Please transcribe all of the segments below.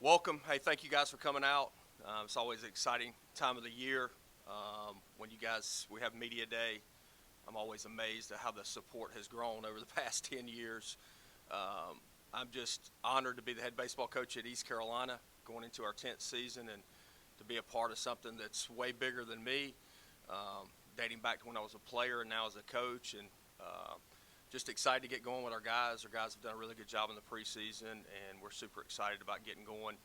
Welcome. Hey, thank you guys for coming out. It's always an exciting time of the year. When we have Media Day, I'm always amazed at how the support has grown over the past 10 years. I'm just honored to be the head baseball coach at East Carolina, going into our 10th season, and to be a part of something that's way bigger than me, dating back to when I was a player and now as a coach. And just excited to get going with our guys. Our guys have done a really good job in the preseason, and we're super excited about getting going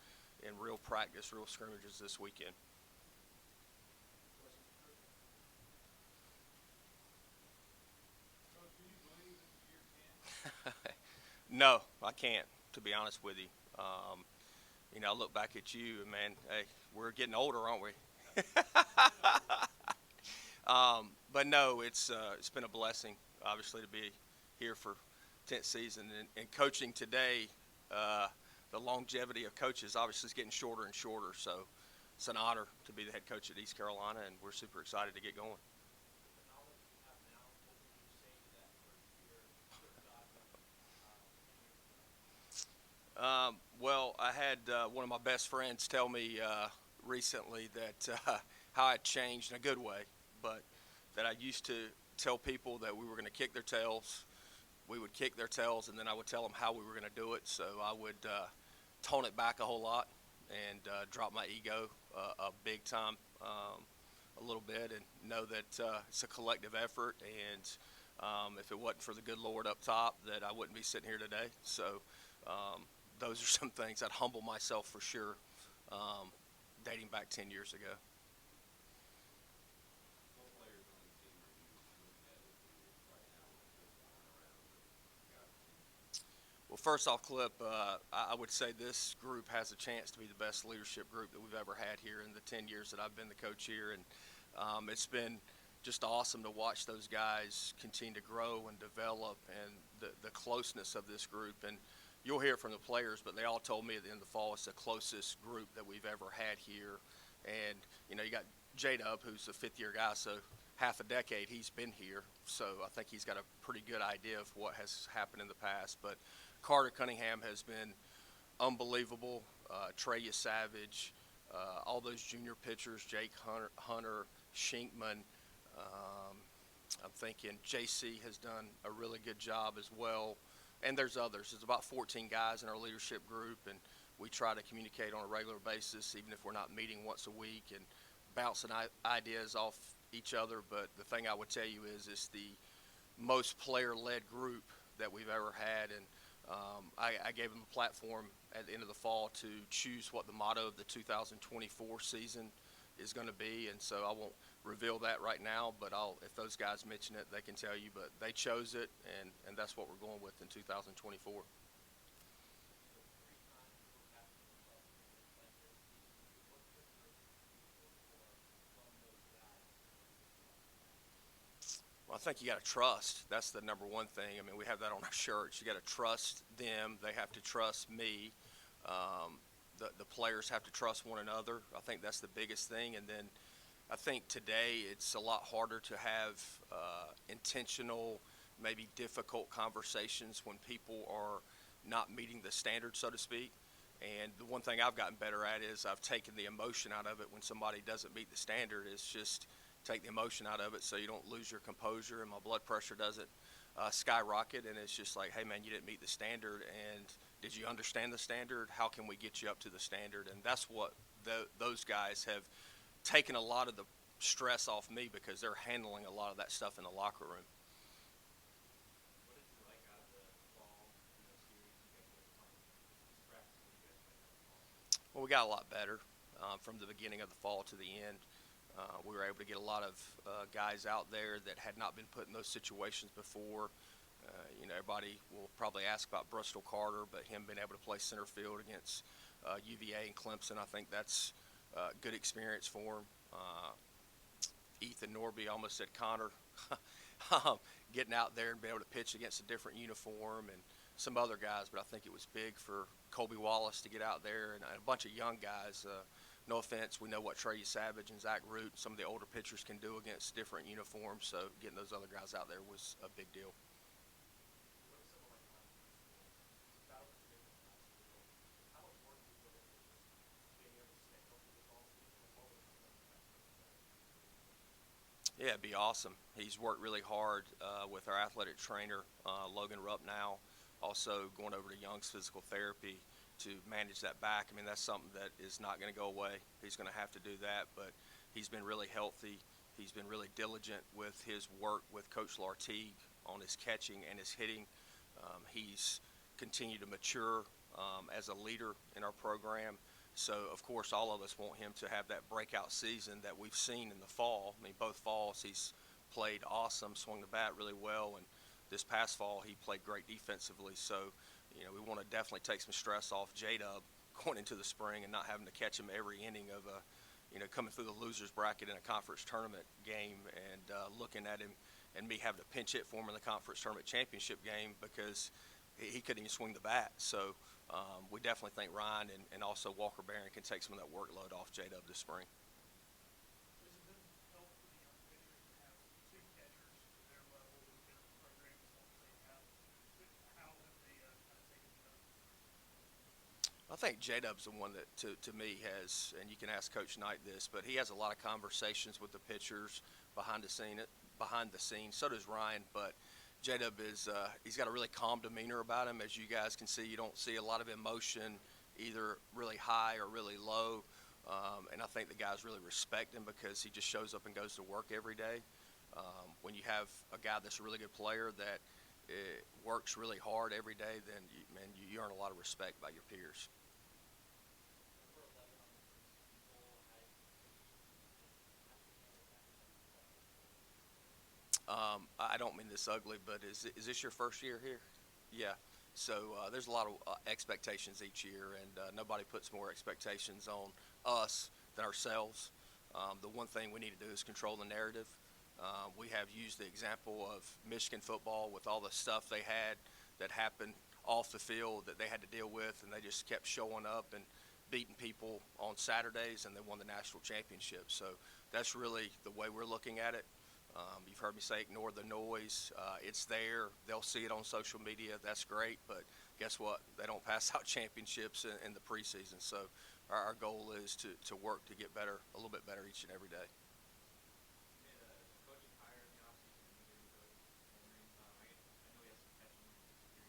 in real practice, real scrimmages this weekend. No, I can't, to be honest with you. I look back at you, and man, hey, we're getting older, aren't we? But no, it's been a blessing, obviously, to be here for 10th season and coaching today. The longevity of coaches obviously is getting shorter and shorter, so it's an honor to be the head coach at East Carolina, and we're super excited to get going. Well, I had one of my best friends tell me recently that how I changed in a good way, but that I used to tell people that we were going to kick their tails. We would kick their tails, and then I would tell them how we were going to do it. So I would tone it back a whole lot and drop my ego a big time, a little bit, and know that it's a collective effort. And if it wasn't for the good Lord up top, that I wouldn't be sitting here today. So those are some things I'd humble myself for sure, dating back 10 years ago. Well, first off, Clip, I would say this group has a chance to be the best leadership group that we've ever had here in the 10 years that I've been the coach here. And it's been just awesome to watch those guys continue to grow and develop, and the closeness of this group. And you'll hear from the players, but they all told me at the end of the fall it's the closest group that we've ever had here. And, you got J-Dub, who's a fifth-year guy, so half a decade he's been here. So I think he's got a pretty good idea of what has happened in the past. But Carter Cunningham has been unbelievable. Trey Savage, all those junior pitchers, Jake Hunter, Shinkman. I'm thinking JC has done a really good job as well. And there's others. There's about 14 guys in our leadership group, and we try to communicate on a regular basis, even if we're not meeting once a week, and bouncing ideas off each other. But the thing I would tell you is it's the most player-led group that we've ever had. And I gave them a platform at the end of the fall to choose what the motto of the 2024 season is going to be. And so I won't reveal that right now, but if those guys mention it, they can tell you. But they chose it, and that's what we're going with in 2024. Well, I think you got to trust. That's the number one thing. I mean, we have that on our shirts. You got to trust them. They have to trust me. The players have to trust one another. I think that's the biggest thing. And then I think today it's a lot harder to have intentional, maybe difficult conversations when people are not meeting the standard, so to speak. And the one thing I've gotten better at is I've taken the emotion out of it when somebody doesn't meet the standard. It's just take the emotion out of it so you don't lose your composure and my blood pressure doesn't skyrocket. And it's just like, hey, man, you didn't meet the standard. And did you understand the standard? How can we get you up to the standard? And that's what those guys have taken a lot of the stress off me, because they're handling a lot of that stuff in the locker room. Well, we got a lot better from the beginning of the fall to the end. We were able to get a lot of guys out there that had not been put in those situations before. Everybody will probably ask about Bristol Carter, but him being able to play center field against UVA and Clemson, I think that's a good experience for him. Ethan Norby, almost said Connor, getting out there and being able to pitch against a different uniform, and some other guys. But I think it was big for Colby Wallace to get out there, and a bunch of young guys. No offense, we know what Trey Savage and Zach Root, some of the older pitchers, can do against different uniforms. So getting those other guys out there was a big deal. Yeah, it'd be awesome. He's worked really hard with our athletic trainer, Logan Rupp now, also going over to Young's Physical Therapy to manage that back. I mean, that's something that is not going to go away. He's going to have to do that, but he's been really healthy. He's been really diligent with his work with Coach Lartigue on his catching and his hitting. He's continued to mature as a leader in our program. So, of course, all of us want him to have that breakout season that we've seen in the fall. I mean, both falls he's played awesome, swung the bat really well, and this past fall he played great defensively. So, we want to definitely take some stress off J-Dub going into the spring and not having to catch him every inning of coming through the loser's bracket in a conference tournament game and looking at him and me having to pinch hit for him in the conference tournament championship game because he couldn't even swing the bat. So we definitely think Ryan and also Walker Barron can take some of that workload off J-Dub this spring. Has it been helpful for the young pitchers to have two catchers to their level who've been in the program as long as they have? How have they kind of taken it up? I think J-Dub's the one that, to me, has, and you can ask Coach Knight this, but he has a lot of conversations with the pitchers behind the scenes. So does Ryan, but J-Dub is he's got a really calm demeanor about him. As you guys can see, you don't see a lot of emotion, either really high or really low. And I think the guys really respect him because he just shows up and goes to work every day. When you have a guy that's a really good player that works really hard every day, then you earn a lot of respect by your peers. Number 11 on the first team poll had how do you handle that type of stuff as a I don't mean this ugly, but is this your first year here? Yeah. So there's a lot of expectations each year, and nobody puts more expectations on us than ourselves. The one thing we need to do is control the narrative. We have used the example of Michigan football with all the stuff they had that happened off the field that they had to deal with, and they just kept showing up and beating people on Saturdays, and they won the national championship. So that's really the way we're looking at it. You've heard me say ignore the noise. It's there. They'll see it on social media. That's great. But guess what? They don't pass out championships in the preseason. So our goal is to work to get better, a little bit better each and every day. You made a coaching hire in the offseason in Henry, Coach Henry. I know he has some catching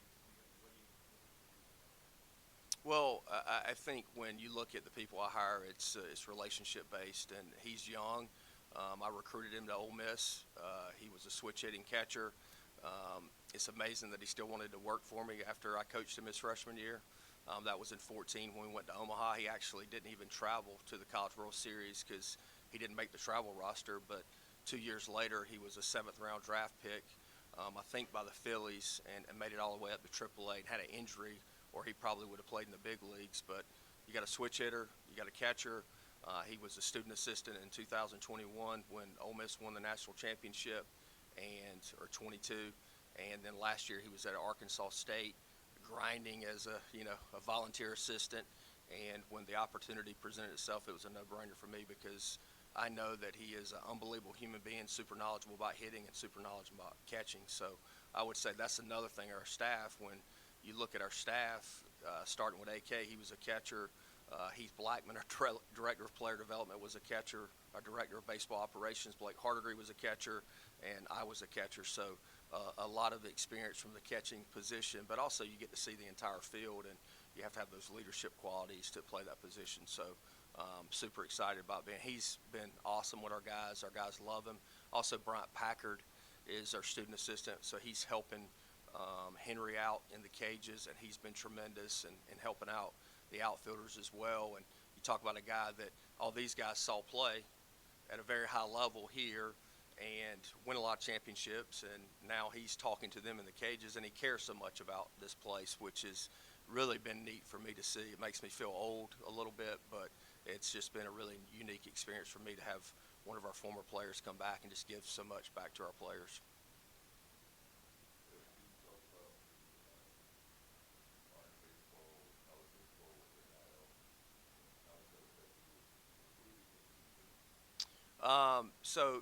experience. What do you think about that? Well, I think when you look at the people I hire, it's relationship based, and he's young. I recruited him to Ole Miss. He was a switch hitting catcher. It's amazing that he still wanted to work for me after I coached him his freshman year. That was in 14 when we went to Omaha. He actually didn't even travel to the College World Series because he didn't make the travel roster. But 2 years later, he was a 7th round draft pick, I think by the Phillies, and made it all the way up to AAA and had an injury, or he probably would have played in the big leagues. But you got a switch hitter, you got a catcher. He was a student assistant in 2021 when Ole Miss won the national championship, or 22, and then last year he was at Arkansas State, grinding as a volunteer assistant. And when the opportunity presented itself, it was a no-brainer for me because I know that he is an unbelievable human being, super knowledgeable about hitting and super knowledgeable about catching. So I would say that's another thing. Our staff, when you look at our staff, starting with AK, he was a catcher. Heath Blackman, our director of player development, was a catcher. Our director of baseball operations, Blake Hardigree, was a catcher, and I was a catcher. So a lot of experience from the catching position, but also you get to see the entire field, and you have to have those leadership qualities to play that position. So super excited about being. He's been awesome with our guys. Our guys love him. Also, Bryant Packard is our student assistant, so he's helping Henry out in the cages, and he's been tremendous in helping out the outfielders as well. And you talk about a guy that all these guys saw play at a very high level here and win a lot of championships, and now he's talking to them in the cages, and he cares so much about this place, which has really been neat for me to see. It makes me feel old a little bit, but it's just been a really unique experience for me to have one of our former players come back and just give so much back to our players. So,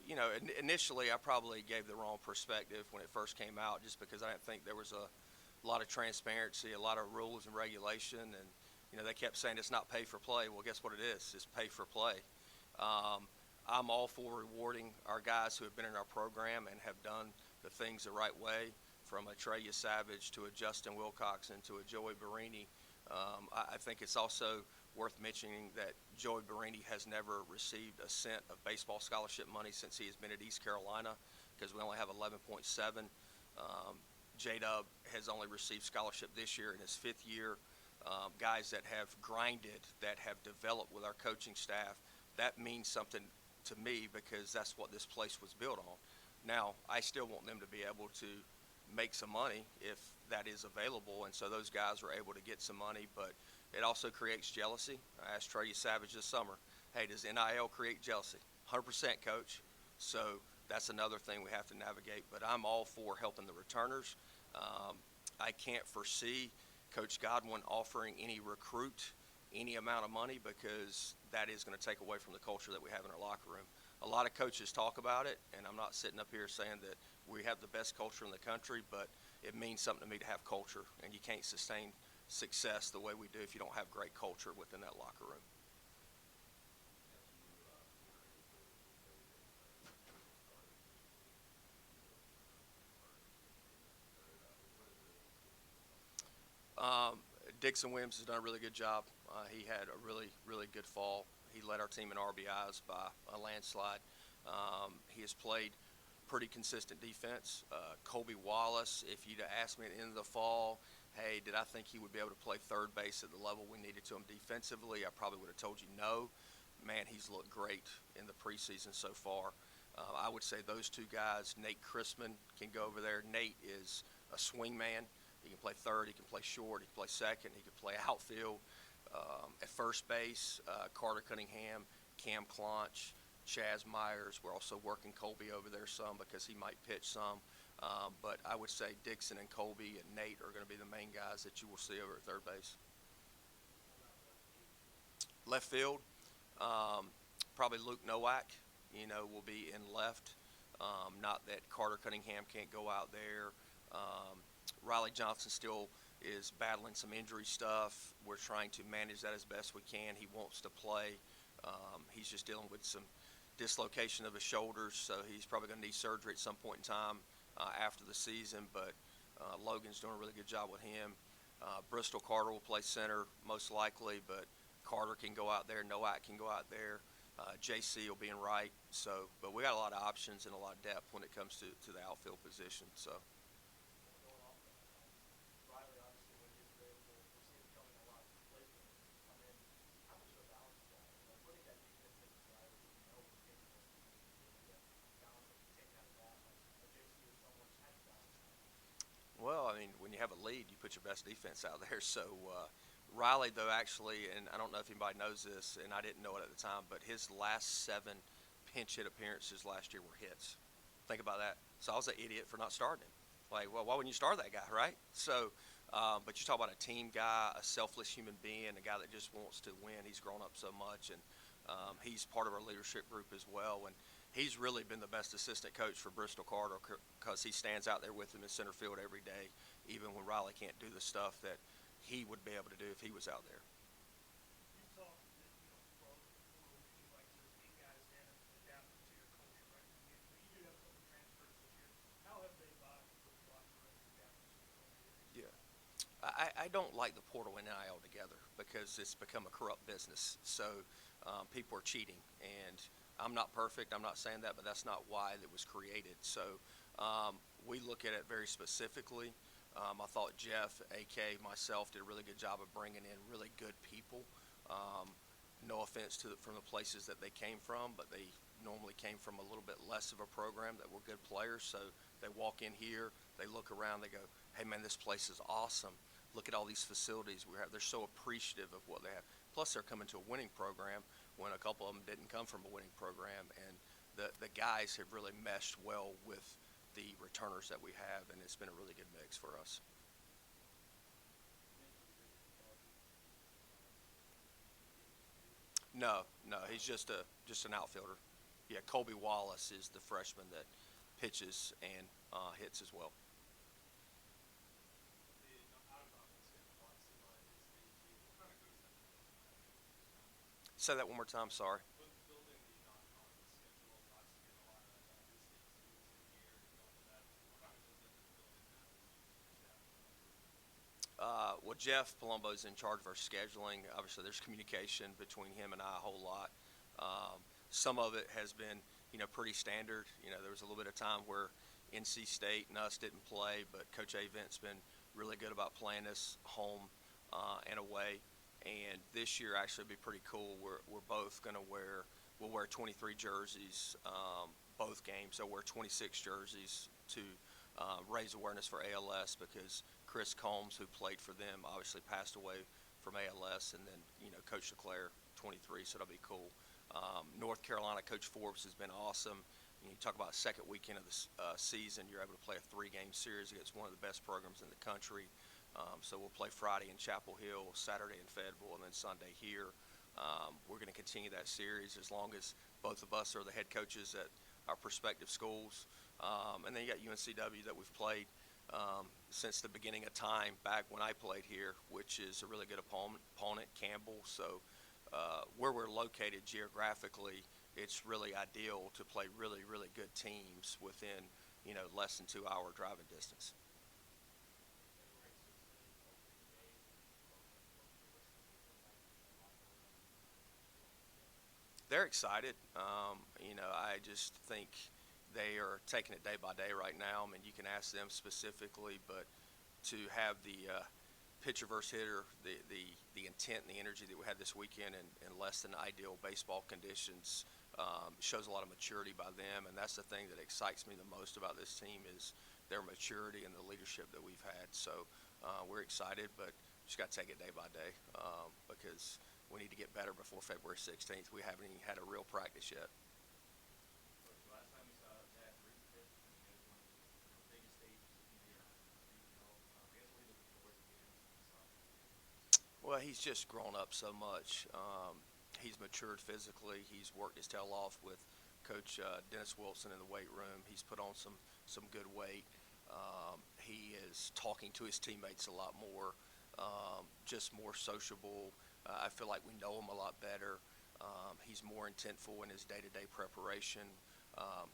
initially I probably gave the wrong perspective when it first came out just because I didn't think there was a lot of transparency, a lot of rules and regulation. And, they kept saying it's not pay for play. Well, guess what it is? It's pay for play. I'm all for rewarding our guys who have been in our program and have done the things the right way, from a Treya Savage to a Justin Wilcoxon to a Joey Barini. I think it's also worth mentioning that Joey Barini has never received a cent of baseball scholarship money since he has been at East Carolina, because we only have 11.7. J-Dub has only received scholarship this year in his 5th year. Guys that have grinded, that have developed with our coaching staff, that means something to me, because that's what this place was built on. Now, I still want them to be able to make some money if that is available, and so those guys are able to get some money, but it also creates jealousy. I asked Treya Savage this summer, hey, does NIL create jealousy? 100%, coach. So that's another thing we have to navigate, but I'm all for helping the returners. I can't foresee Coach Godwin offering any recruit any amount of money, because that is going to take away from the culture that we have in our locker room. A lot of coaches talk about it, and I'm not sitting up here saying that we have the best culture in the country, but it means something to me to have culture, and you can't sustain success the way we do if you don't have great culture within that locker room. Um, Dixon Williams has done a really good job. He had a really, really good fall. He led our team in RBIs by a landslide. He has played pretty consistent defense. Colby Wallace, if you'd have asked me at the end of the fall, hey, did I think he would be able to play third base at the level we needed to him defensively, I probably would have told you no. Man, he's looked great in the preseason so far. I would say those two guys, Nate Chrisman can go over there. Nate is a swing man. He can play third, he can play short, he can play second, he can play outfield. At first base, Carter Cunningham, Cam Clonch, Chaz Myers. We're also working Colby over there some, because he might pitch some. But I would say Dixon and Colby and Nate are going to be the main guys that you will see over at third base. Left field, probably Luke Nowak, will be in left. Not that Carter Cunningham can't go out there. Riley Johnson still is battling some injury stuff. We're trying to manage that as best we can. He wants to play. He's just dealing with some dislocation of his shoulders, so he's probably going to need surgery at some point in time after the season, but Logan's doing a really good job with him. Bristol Carter will play center most likely, but Carter can go out there, Nowak can go out there, JC will be in right. So, but we got a lot of options and a lot of depth when it comes to the outfield position. So. Going off that, Riley, obviously, when he is available, we're seeing him coming a lot of replacement come in. How much of a balance is that? Putting that defensive side, we know we're capable of doing balance and take out of that. Like JC is someone who's had to balance that. Well, I mean, when you have a lead, you put your best defense out there. So Riley, though, actually, and I don't know if anybody knows this, and I didn't know it at the time, but his last 7 pinch hit appearances last year were hits. Think about that. So I was an idiot for not starting him. Like, well, why wouldn't you start that guy, right? So, but you talk about a team guy, a selfless human being, a guy that just wants to win. He's grown up so much, and he's part of our leadership group as well. And he's really been the best assistant coach for Bristol Carter, because he stands out there with him in center field every day, even when Riley can't do the stuff that he would be able to do if he was out there. You've talked that, for you like to get guys in and adapt them to your culture, right? But you do have a couple transfers this year. How have they vibed with the locker room and adapted to your culture? Yeah. I don't like the portal and NIL together, because it's become a corrupt business. So people are cheating, and I'm not perfect. I'm not saying that, but that's not why it was created. So we look at it very specifically. I thought Jeff, AK, myself did a really good job of bringing in really good people. No offense from the places that they came from, but they normally came from a little bit less of a program that were good players. So they walk in here, they look around, they go, hey, man, this place is awesome. Look at all these facilities we have. They're so appreciative of what they have. Plus, they're coming to a winning program when a couple of them didn't come from a winning program. And the guys have really meshed well with the returners that we have, and it's been a really good mix for us. No, he's just an outfielder. Yeah, Colby Wallace is the freshman that pitches and hits as well. Say that one more time. Sorry. Jeff Palumbo is in charge of our scheduling. Obviously, there's communication between him and I a whole lot. Some of it has been, pretty standard. There was a little bit of time where NC State and us didn't play, but Coach Avent's been really good about playing us home and away. And this year actually will be pretty cool. We're both going to we'll wear 23 jerseys both games. They'll wear 26 jerseys to raise awareness for ALS because Chris Combs, who played for them, obviously passed away from ALS, and then Coach LeClaire, 23, so that'll be cool. North Carolina, Coach Forbes has been awesome. You talk about second weekend of the season, you're able to play a 3-game series against one of the best programs in the country. So we'll play Friday in Chapel Hill, Saturday in Fayetteville, and then Sunday here. We're going to continue that series as long as both of us are the head coaches at our prospective schools. And then you got UNCW that we've played since the beginning of time back when I played here, which is a really good opponent, Campbell. So where we're located geographically, it's really ideal to play really, really good teams within, less than 2-hour driving distance. They're excited. I just think they are taking it day by day right now. I mean, you can ask them specifically, but to have the pitcher versus hitter, the intent and the energy that we had this weekend in less than ideal baseball conditions shows a lot of maturity by them, and that's the thing that excites me the most about this team is their maturity and the leadership that we've had. So we're excited, but just got to take it day by day because we need to get better before February 16th. We haven't even had a real practice yet. Last time we saw Dad Ruth pitch, you guys won the biggest stages of the year. I guess what are you looking forward to getting this offseason? Well, he's just grown up so much. He's matured physically. He's worked his tail off with Coach Dennis Wilson in the weight room. He's put on some good weight. He is talking to his teammates a lot more, just more sociable. I feel like we know him a lot better. He's more intentful in his day-to-day preparation.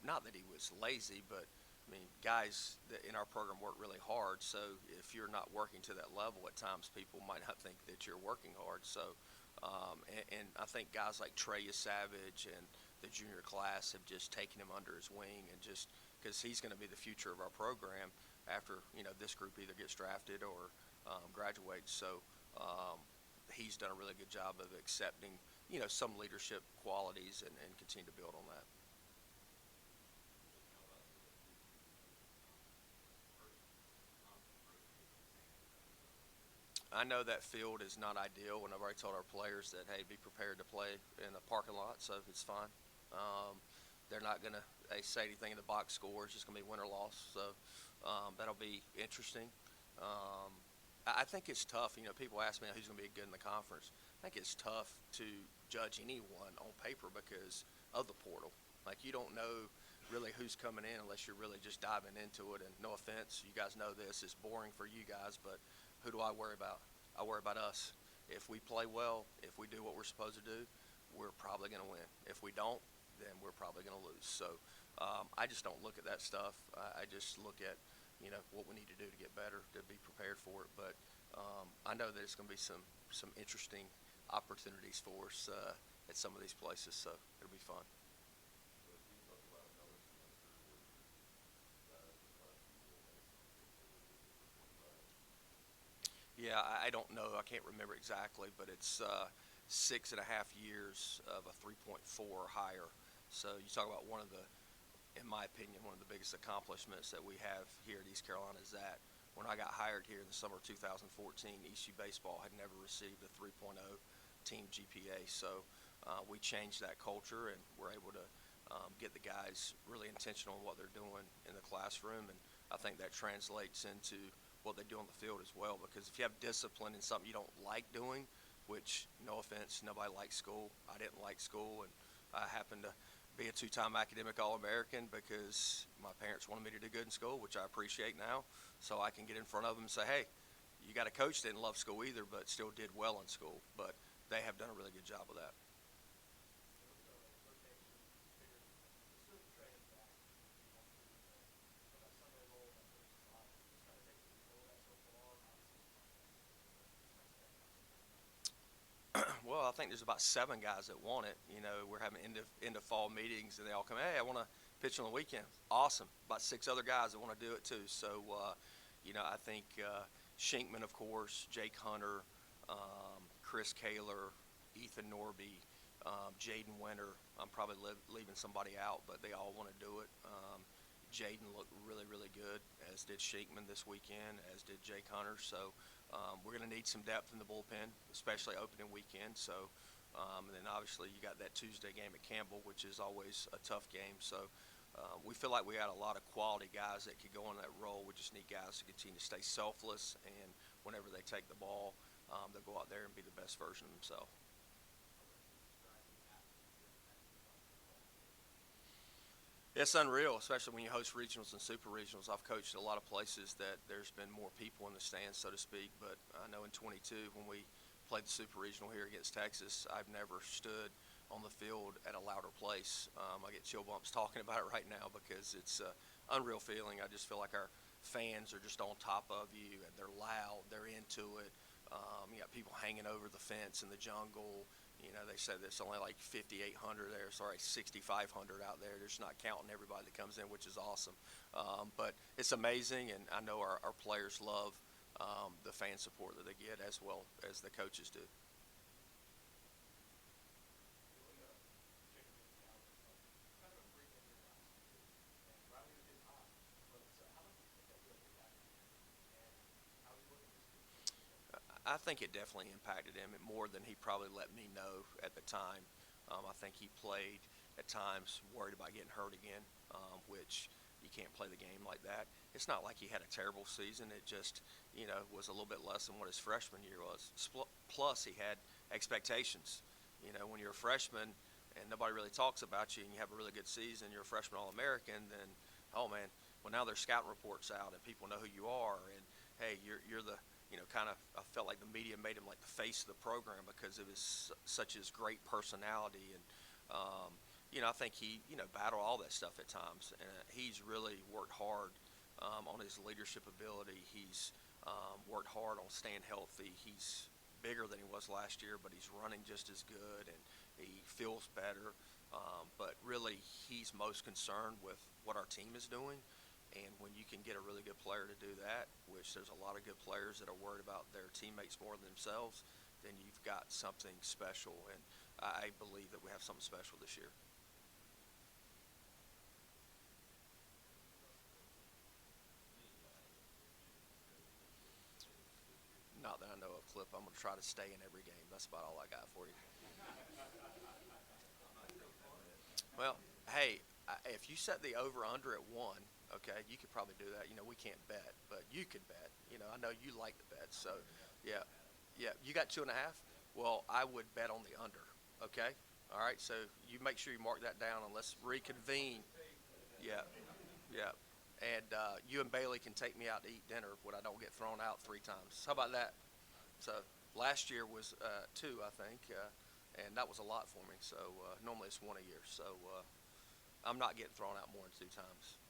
Not that he was lazy, but I mean, guys that in our program work really hard. So if you're not working to that level, at times people might not think that you're working hard. So, and I think guys like Trey Savage and the junior class have just taken him under his wing, and just because he's going to be the future of our program after this group either gets drafted or graduates. So he's done a really good job of accepting some leadership qualities and continue to build on that. I know that field is not ideal, and I've already told our players that, hey, be prepared to play in the parking lot, so it's fine. They're not going to say anything in the box score. It's just going to be win or loss, so that'll be interesting. I think it's tough. People ask me who's going to be good in the conference. I think it's tough to judge anyone on paper because of the portal. Like, you don't know really who's coming in unless you're really just diving into it. And no offense, you guys know this is boring for you guys, but who do I worry about? I worry about us. If we play well, if we do what we're supposed to do, we're probably going to win. If we don't, then we're probably going to lose. So I just don't look at that stuff. I just look at what we need to do to get better, to be prepared for it. But I know that it's going to be some interesting opportunities for us at some of these places, so it'll be fun. Yeah, I don't know. I can't remember exactly, but it's 6.5 years of a 3.4 or higher. So you talk about in my opinion, one of the biggest accomplishments that we have here at East Carolina is that when I got hired here in the summer of 2014, ECU Baseball had never received a 3.0 team GPA. So we changed that culture, and we're able to get the guys really intentional in what they're doing in the classroom. And I think that translates into what they do on the field as well, because if you have discipline in something you don't like doing, which, no offense, nobody likes school. I didn't like school, and I happened to be a 2-time academic All-American because my parents wanted me to do good in school, which I appreciate now. So I can get in front of them and say, hey, you got a coach that didn't love school either, but still did well in school. But they have done a really good job of that. Well, I think there's about 7 guys that want it. You know, we're having end of fall meetings, and they all come, hey, I want to pitch on the weekend. Awesome. About 6 other guys that want to do it too. So, you know, I think Shinkman, of course, Jake Hunter, Chris Kaler, Ethan Norby, Jaden Winter. I'm probably leaving somebody out, but they all want to do it. Jaden looked really, really good, as did Shinkman this weekend, as did Jake Hunter. So we're going to need some depth in the bullpen, especially opening weekend. So, and then obviously you got that Tuesday game at Campbell, which is always a tough game. So we feel like we got a lot of quality guys that could go in that role. We just need guys to continue to stay selfless, and whenever they take the ball, they'll go out there and be the best version of themselves. It's unreal, especially when you host regionals and super regionals. I've coached a lot of places that there's been more people in the stands, so to speak. But I know in 22, when we played the super regional here against Texas, I've never stood on the field at a louder place. I get chill bumps talking about it right now because it's an unreal feeling. I just feel like our fans are just on top of you, and they're loud, they're into it. You got people hanging over the fence in the jungle. You know, they said there's only like 5,800 there, 6,500 out there. They're just not counting everybody that comes in, which is awesome. But it's amazing, and I know our players love the fan support that they get as well as the coaches do. I think it definitely impacted him more than he probably let me know at the time. I think he played at times worried about getting hurt again, which you can't play the game like that. It's not like he had a terrible season. It just, you know, was a little bit less than what his freshman year was. Plus, he had expectations. You know, when you're a freshman and nobody really talks about you and you have a really good season, you're a freshman All-American, then, oh, man, well, now there's scouting reports out and people know who you are. And, hey, you're the, you know, kind of, I felt like the media made him like the face of the program because of such his great personality. And, you know, I think he, you know, battled all that stuff at times. And he's really worked hard on his leadership ability. He's worked hard on staying healthy. He's bigger than he was last year, but he's running just as good and he feels better. But really, he's most concerned with what our team is doing. And when you can get a really good player to do that, which there's a lot of good players that are worried about their teammates more than themselves, then you've got something special. And I believe that we have something special this year. Not that I know of, Cliff. I'm going to try to stay in every game. That's about all I got for you. Well, hey, if you set the over-under at 1, okay, you could probably do that. You know, we can't bet, but you could bet. You know, I know you like to bet, so yeah, yeah. You got 2.5. Well, I would bet on the under. Okay, all right. So you make sure you mark that down, and let's reconvene. Yeah, yeah. And you and Bailey can take me out to eat dinner when I don't get thrown out 3 times. How about that? So last year was 2, I think, and that was a lot for me. So normally it's 1 a year. So I'm not getting thrown out more than 2 times.